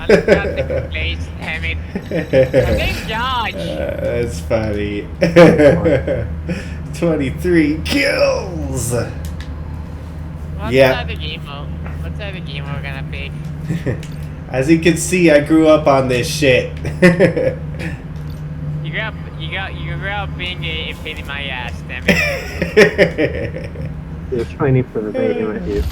got second place, damn it. Okay, Josh. That's funny. 23 kills. Yeah. What type of game we're gonna pick? As you can see, I grew up on this shit. You grew up being a pain in my ass, damn it. You're training for the rating with you.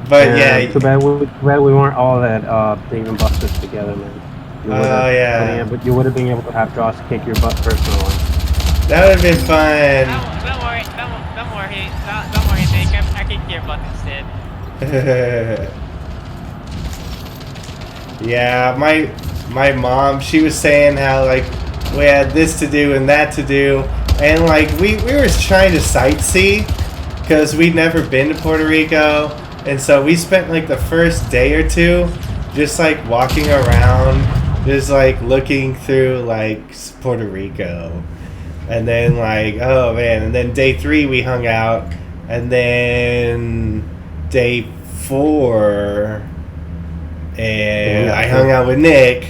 But yeah. Too bad we weren't all that Dave and Buster's together, man. Yeah. But you would have been able to have Josh kick your butt personally. That would have been fun. Don't worry, Nick. I kick your butt instead. Yeah, my mom, she was saying how like we had this to do and that to do, and like we were trying to sightsee because we'd never been to Puerto Rico, and so we spent like the first day or two just like walking around, just like looking through like Puerto Rico, and then like, oh man, and then day 3 we hung out, and then day 4 and I hung out with Nick,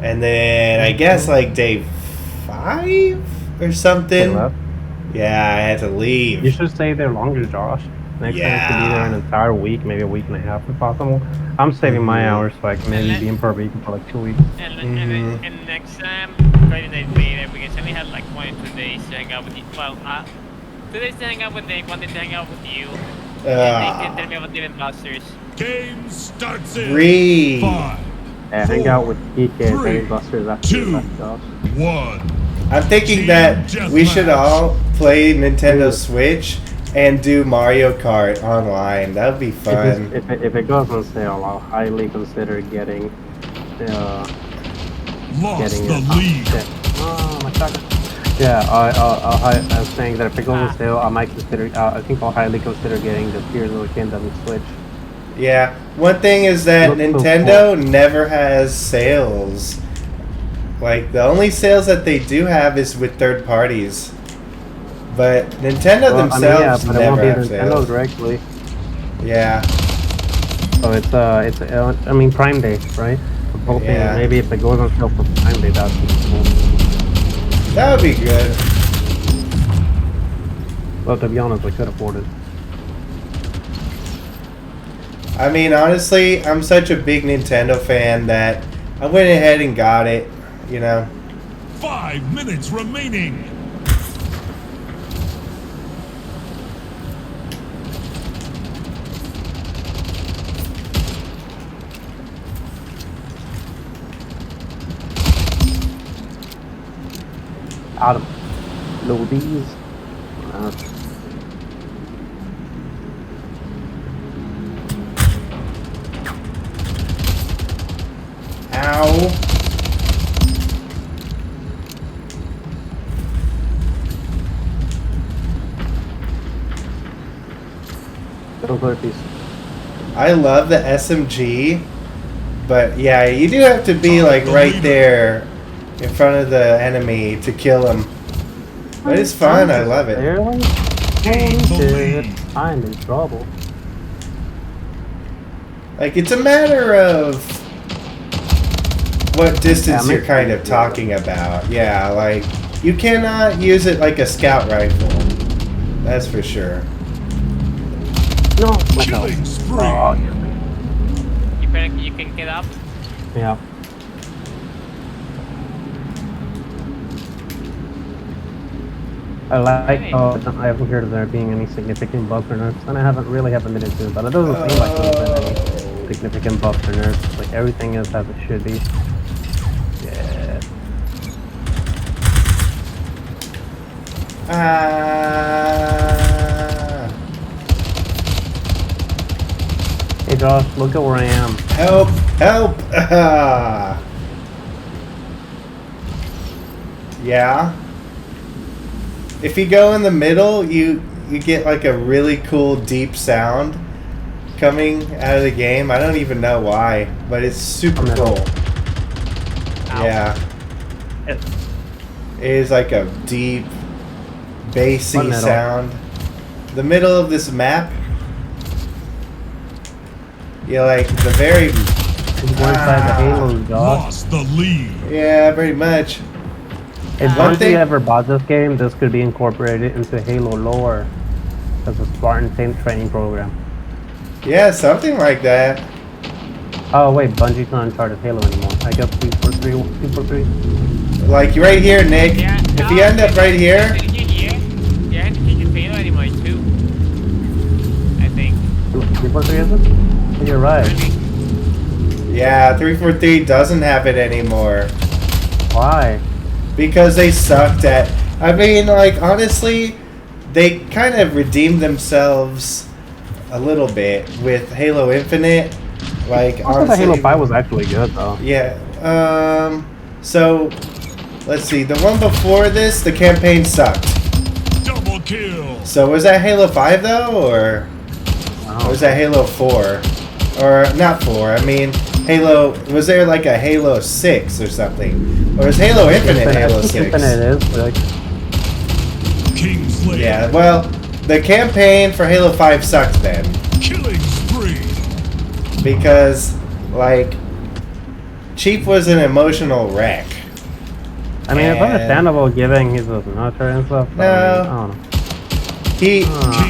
and then I guess like day 5 or something. Yeah, I had to leave. You should stay there longer, Josh. Next time you should be there an entire week, maybe a week and a half if possible. I'm saving my hours so I can maybe be in Puerto Rico for like 2 weeks. And next time, 20 days later, because I only had like 1 or 2 days to hang out with you. Well, 2 days to hang out with Nick, 1 day to hang out with you. And they can tell me about Dave Busters. Game starts in 3. 5. Yeah, hang out with PK and Dave Busters after you left, Josh. 1. I'm thinking that we should all play Nintendo Switch and do Mario Kart online. That would be fun. If it goes on sale, I'll highly consider getting Lost the lead. Oh my god. Yeah, I was saying that if it goes on sale, I might consider. I think I'll highly consider getting the Tears of the Kingdom Switch. Yeah. One thing is that Nintendo never has sales. Like, the only sales that they do have is with third parties. But Nintendo themselves never have sales. Directly. Yeah. So it's I mean Prime Day, right? I'm hoping maybe if it goes on sale for Prime Day, that'd be cool. That would be good. Well, to be honest, I could afford it. I mean, honestly, I'm such a big Nintendo fan that I went ahead and got it, you know. 5 minutes remaining. Out of Lodies. Ow. I love the SMG, but yeah, you do have to be like right there in front of the enemy to kill him. But it's fun, I love it. I'm in trouble. Like, it's a matter of what distance you're kind of talking about. Yeah, like, you cannot use it like a scout rifle. That's for sure. No, Killing spree. Oh, You can get up. yeah. I like I haven't heard of there being any significant buffs or nerfs, and I haven't been into it, but it doesn't seem like there's been any significant buffs or nerfs. Like everything is as it should be. Yeah. Hey Josh, look at where I am. Help! Help! Yeah. If you go in the middle, you get like a really cool deep sound coming out of the game. I don't even know why, but it's super cool. Ow. Yeah. It is like a deep, bassy sound. The middle of this map. Yeah, like the very. He's one side the Halo dog. Lost the lead. Yeah, pretty much. If One Bungie thing- ever bought this game, this could be incorporated into Halo lore as a Spartan training program. Yeah, something like that. Oh wait, Bungie's not in charge of Halo anymore. I guess 243. Like right here, Nick. Yeah, If you end up right here, You have to change your Halo anymore too. I think. 243 is it? You're right. yeah, 343 doesn't have it anymore Why? because they sucked at. I mean, like honestly, they kind of redeemed themselves a little bit with Halo Infinite. Like I thought honestly, Halo 5 was actually good though. yeah. So let's see. The one before this, the campaign sucked. Double kill. So was that Halo 5 though, or was that Halo 4? Or not 4? I mean, Halo. Was there like a Halo 6 or something? Or is Halo Infinite Halo 6? Infinite is like Kingslayer. Yeah. Well, the campaign for Halo 5 sucked then Killing spree. because like Chief was an emotional wreck. I mean, it's And- understandable given he's a military and stuff. But I mean, I don't know. He.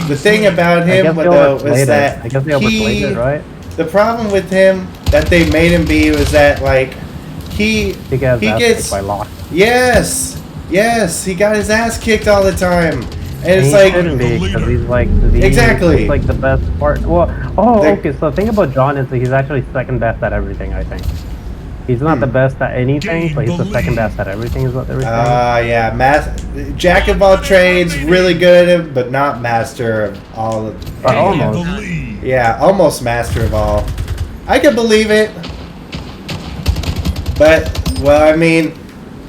The thing about I him guess they though overplayed was it. that I guess they overplayed it, right? The problem with him that they made him be was that like he He gets he ass gets kicked by Locke. yes he got his ass kicked all the time, and And it's he like shouldn't be because he's like Exactly. he's like the best part. Well, The- okay. So the thing about John is that he's actually second best at everything. I think he's not the best at anything, but he's the second best at everything. Is what they were saying. yeah, jack of all trades, really good at it, but not master of all of. But any of The almost. them. lead. Yeah, almost master of all. I can believe it, but well, I mean,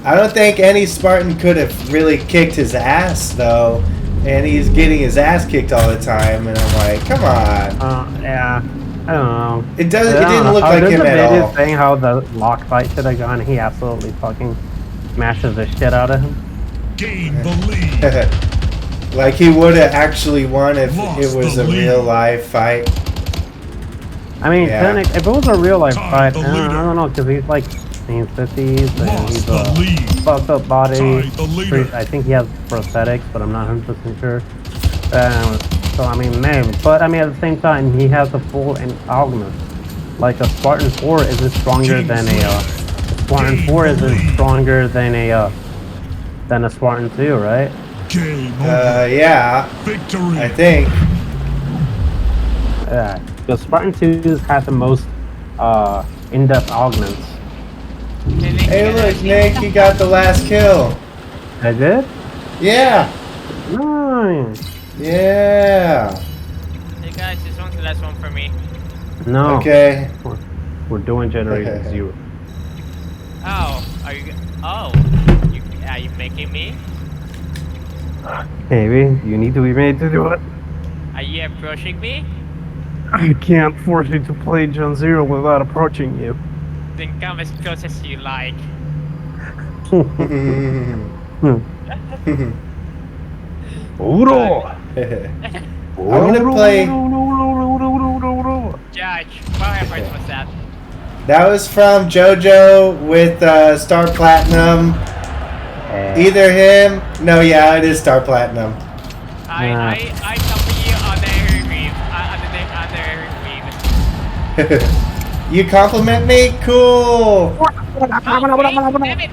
I don't think any Spartan could have really kicked his ass though, and he's getting his ass kicked all the time, and I'm like, come on. Yeah. I don't know. It doesn't. I It don't didn't know. look like There's him a at video all. saying how the Locke fight should have gone. He absolutely fucking smashes the shit out of him. Gain the lead. Like he would have actually won if Lost it was the a lead. real life fight. I mean, Yeah. if it was a real life Tied fight, the I leader. don't know, because he's like in his 50s and Lost he's the a lead. fucked up body. Tied the leader. I think he has prosthetics, but I'm not 100% sure. So I mean, maybe. But I mean, at the same time, he has a full augment. Like a Spartan 4 isn't stronger than a Spartan 4 isn't stronger than a Spartan 2, right? Game over. Yeah, Victory. I think. Yeah. The Spartan 2s have the most in-depth augments. Hey, look, Nick, you got the last kill. I did? Yeah, Nice. yeah. Hey guys, this one's the last one for me. No. Okay. We're doing Generation 0. Oh, are you? Oh, are you making me? Maybe. You need to be made to do it. Are you approaching me? I can't force you to play Gen Zero without approaching you. Then come as close as you like. Uro! I want to play. Judge, what effort was that? That was from JoJo with Star Platinum. Either him. No, yeah, it is Star Platinum. I copy you on the other review. You compliment me? Cool. Oh, damn it!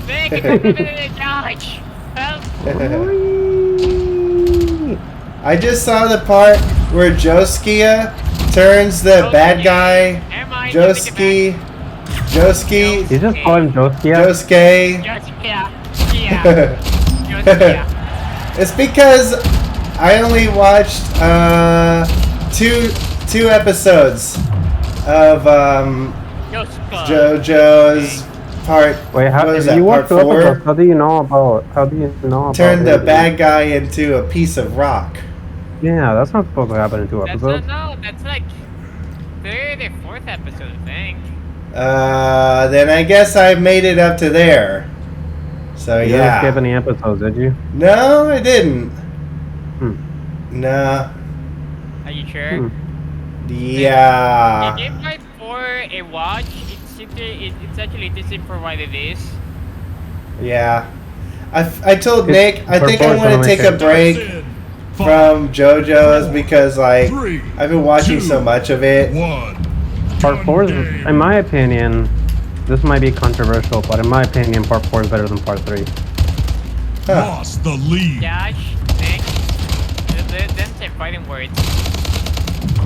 Thank you for the Judge. Help! I just saw the part where Joskia turns the bad guy. Am I Joski. You just call him Joskia? Josuke. Joskia. Yeah. Joskia. It's because I only watched two episodes of Joska. JoJo's part. Wait, how what is if that? you Part watch the episode, 4. how do you know about Turn the him? bad guy into a piece of rock. Yeah, that's not supposed to happen in 2 That's episodes. no, that's like third or fourth episode, I think. Then I guess I made it up to there. So You didn't skip yeah. any episodes, did you? No, I didn't. Hmm. No. Are you sure? Yeah. Give Fight 4 a watch. It's actually interesting for what it is. Yeah. I told It's Nick I think I Part 4 is one want of to my take a favorites. break That's in. from JoJo's 4, because like 3, I've been watching 2, so much of it. 1. Part 4 is, Game. in my opinion, this might be controversial, but in my opinion, Part 4 is better than Part 3. Huh. Lost the lead. Josh, Nick, them say fighting words.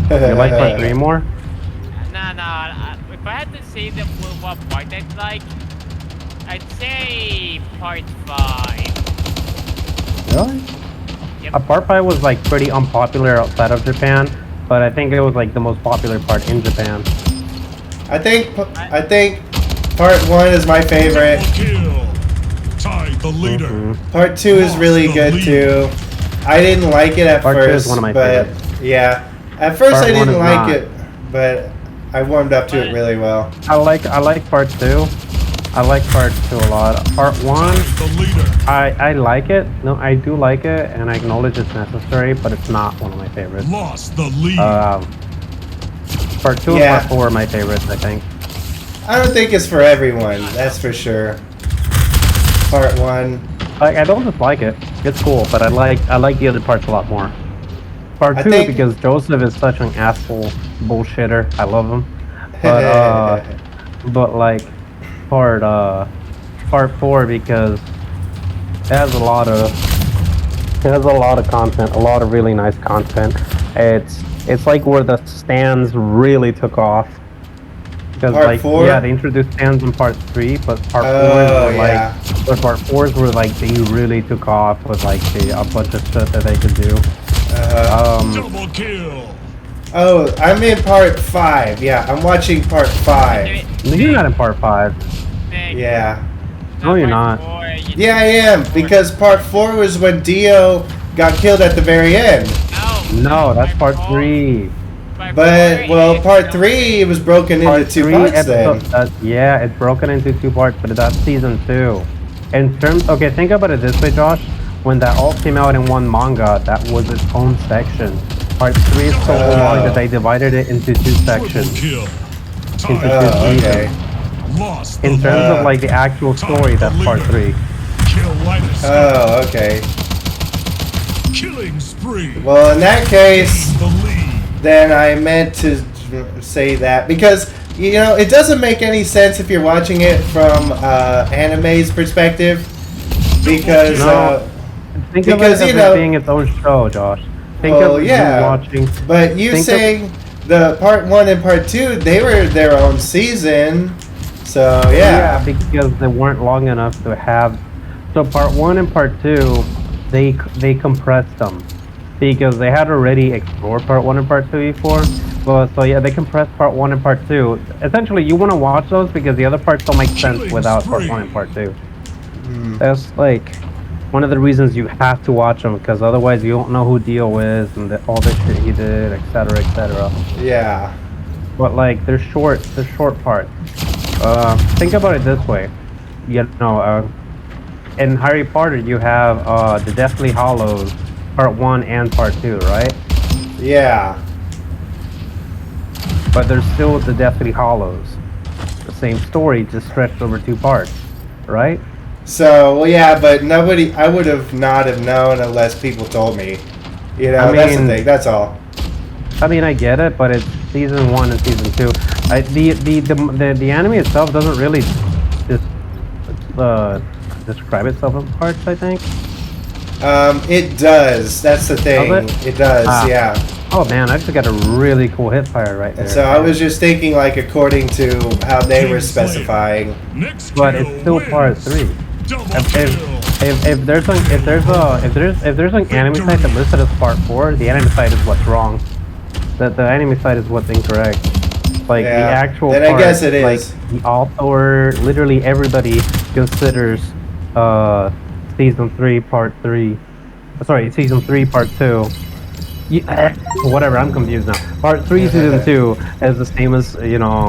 You like Part 3 more? Nah. If I had to say what part I'd like, I'd say Part 5. Really? Yep. Part 5 was like pretty unpopular outside of Japan, but I think it was like the most popular part in Japan. I think part 1 is my favorite. Double kill. Tied the leader. Mhm. Part 2 is really Lost the good lead. too. I didn't like it at Part 2 first, is one of my but favorites. yeah, at first Part I 1 didn't is like not. it, but I warmed up to it really well. I like Part 2. I like Part 2 a lot. Part 1, Tied the leader. I like it. No, I do like it, and I acknowledge it's necessary, but it's not one of my favorites. Lost the lead. Part 2 Yeah. and Part 4 are my favorites, I think. I don't think it's for everyone, that's for sure. Part 1. Like, I don't dislike it. It's cool, but I like the other parts a lot more. Part I 2 think- because Joseph is such an asshole bullshitter. I love him. But like part 4 because it has a lot of content, a lot of really nice content. It's like where the stands really took off. Because Part like 4? yeah, they introduced stands in part 3, but part 4 Oh, were yeah. like but part 4s were like they really took off with like a bunch of shit that they could do. Double kill. Oh, I'm in part 5. Yeah, I'm watching part 5. You're not in part 5. Nick, Yeah. No, you're Part not. 4, you- Yeah, I am, because part 4 was when Dio got killed at the very end. No, that's part 3. But, well, part 3 was broken into 2 parts then. Yeah, it's broken into 2 parts, but that's season 2. In terms, okay, think about it this way, Josh. When that all came out in one manga, that was its own section. Part 3 is so long that they divided it into 2 Triple sections. kill. Into Tied. 2 Oh, seasons. okay. Lost the In terms lead. of like the actual story, that's part 3. Kill Linus. Oh, okay. Killing spree. Well, in that case, The lead. then I meant to say that because you know it doesn't make any sense if you're watching it from anime's perspective because No. Think of Because, it you as know- it being its own show, Josh. Think Well, of yeah. you watching. but you think of- saying the part 1 and part 2 they were their own season, so yeah. Because they weren't long enough to have. So part 1 and part 2, they compressed them because they had already explored part 1 and part 2 before. But so yeah, they compressed part 1 and part 2. Essentially, you want to watch those because the other parts don't make sense Killing without part spree. 1 and part 2. Hmm. That's like one of the reasons you have to watch them because otherwise you don't know who Dio is and all the shit he did, etc., etc. Yeah. But like they're short parts. Think about it this way, you know, in Harry Potter you have the Deathly Hallows, part 1 and part 2, right? Yeah. But there's still the Deathly Hallows, the same story just stretched over 2 parts, right? So well, yeah, but nobody. I would have not have known unless people told me. You know, I that's the mean- thing. That's all. I mean, I get it, but it's season 1 and season 2. The anime itself doesn't really just describe itself in parts, I think. It does. That's the thing. Does It does. Ah. Yeah. Oh man, I just got a really cool hit fire right there. So I was just thinking, like, according to how they were King Slayer. specifying. Next But kill it's still part wins. 3. Double If, kill. if there's an anime site that listed as part 4, the anime site is what's wrong. The anime site is what's incorrect. Like the Yeah, actual then I part, guess it is. like the author, literally everybody considers season 3 part 3. Sorry, season 3 part 2. Whatever, I'm confused now. Part 3 season 2 is the same as, you know,